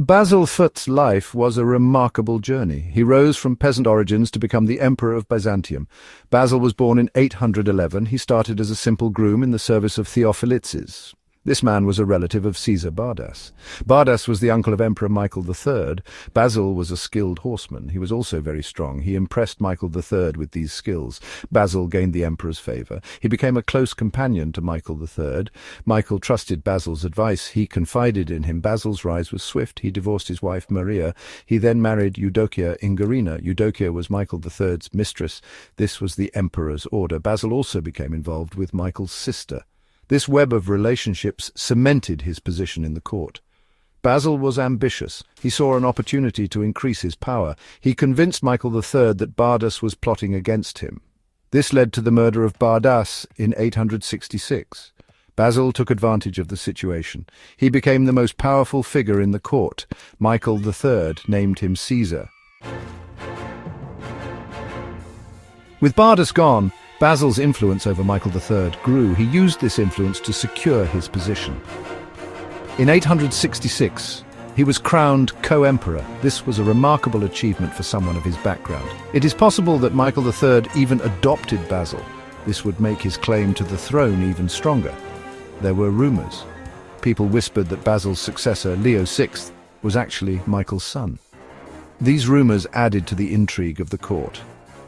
Basil I's life was a remarkable journey. He rose from peasant origins to become the Emperor of Byzantium. Basil was born in 811. He started as a simple groom in the service of Theophilitzes. This man was a relative of Caesar Bardas. Bardas was the uncle of Emperor Michael III. Basil was a skilled horseman. He was also very strong. He impressed Michael III with these skills. Basil gained the emperor's favour. He became a close companion to Michael III. Michael trusted Basil's advice. He confided in him. Basil's rise was swift. He divorced his wife Maria. He then married Eudokia Ingarina. Eudokia was Michael III's mistress. This was the emperor's order. Basil also became involved with Michael's sister. This web of relationships cemented his position in the court. Basil was ambitious. He saw an opportunity to increase his power. He convinced Michael III that Bardas was plotting against him. This led to the murder of Bardas in 866. Basil took advantage of the situation. He became the most powerful figure in the court. Michael III named him Caesar. With Bardas gone, Basil's influence over Michael III grew. He used this influence to secure his position. In 866, he was crowned co-emperor. This was a remarkable achievement for someone of his background. It is possible that Michael III even adopted Basil. This would make his claim to the throne even stronger. There were rumors. People whispered that Basil's successor, Leo VI, was actually Michael's son. These rumors added to the intrigue of the court.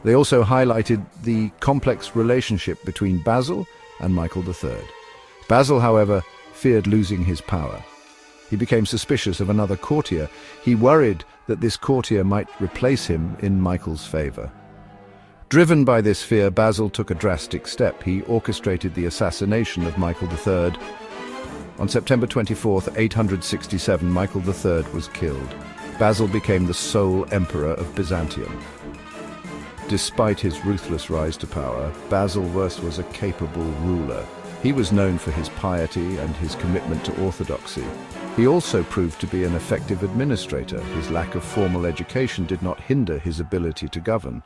They also highlighted the complex relationship between Basil and Michael III. Basil, however, feared losing his power. He became suspicious of another courtier. He worried that this courtier might replace him in Michael's favor. Driven by this fear, Basil took a drastic step. He orchestrated the assassination of Michael III. On September 24, 867, Michael III was killed. Basil became the sole emperor of Byzantium. Despite his ruthless rise to power, Basil I was a capable ruler. He was known for his piety and his commitment to orthodoxy. He also proved to be an effective administrator. His lack of formal education did not hinder his ability to govern.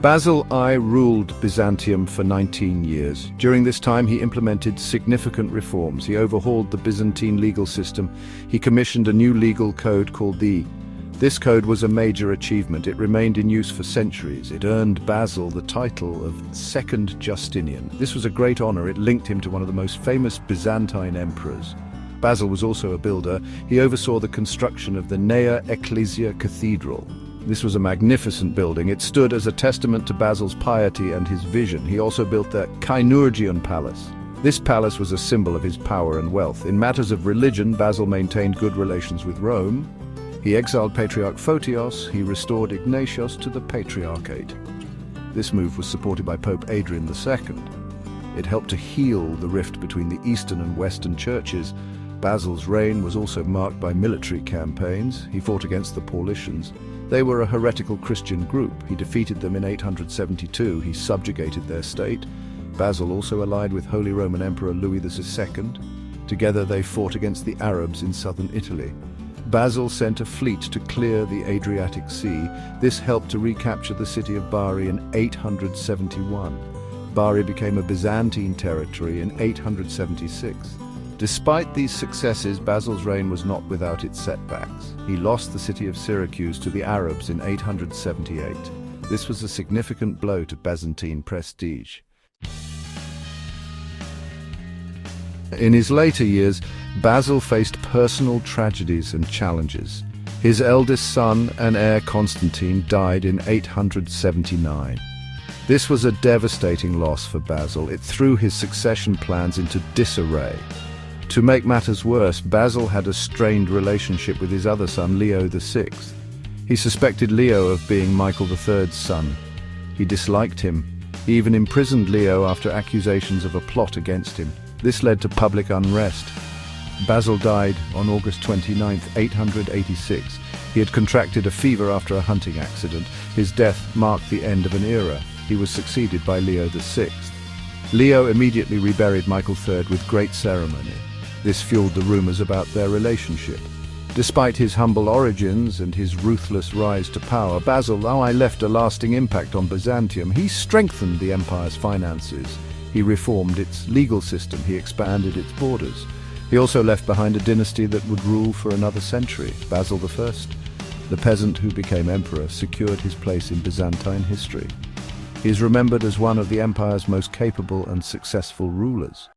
Basil I ruled Byzantium for 19 years. During this time, he implemented significant reforms. He overhauled the Byzantine legal system. He commissioned a new legal code called This code was a major achievement. It remained in use for centuries. It earned Basil the title of Second Justinian. This was a great honor. It linked him to one of the most famous Byzantine emperors. Basil was also a builder. He oversaw the construction of the Nea Ecclesia Cathedral. This was a magnificent building. It stood as a testament to Basil's piety and his vision. He also built the Kynurgion Palace. This palace was a symbol of his power and wealth. In matters of religion, Basil maintained good relations with Rome. He exiled Patriarch Photios. He restored Ignatius to the Patriarchate. This move was supported by Pope Adrian II. It helped to heal the rift between the Eastern and Western churches. Basil's reign was also marked by military campaigns. He fought against the Paulicians. They were a heretical Christian group. He defeated them in 872. He subjugated their state. Basil also allied with Holy Roman Emperor Louis II. Together they fought against the Arabs in southern Italy. Basil sent a fleet to clear the Adriatic Sea. This helped to recapture the city of Bari in 871. Bari became a Byzantine territory in 876. Despite these successes, Basil's reign was not without its setbacks. He lost the city of Syracuse to the Arabs in 878. This was a significant blow to Byzantine prestige. In his later years, Basil faced personal tragedies and challenges. His eldest son and heir Constantine died in 879. This was a devastating loss for Basil. It threw his succession plans into disarray. To make matters worse, Basil had a strained relationship with his other son, Leo VI. He suspected Leo of being Michael III's son. He disliked him. He even imprisoned Leo after accusations of a plot against him. This led to public unrest. Basil died on August 29, 886. He had contracted a fever after a hunting accident. His death marked the end of an era. He was succeeded by Leo VI. Leo immediately reburied Michael III with great ceremony. This fueled the rumors about their relationship. Despite his humble origins and his ruthless rise to power, Basil I left a lasting impact on Byzantium. He strengthened the empire's finances. He reformed its legal system. He expanded its borders. He also left behind a dynasty that would rule for another century. Basil I, the peasant who became emperor, secured his place in Byzantine history. He is remembered as one of the empire's most capable and successful rulers.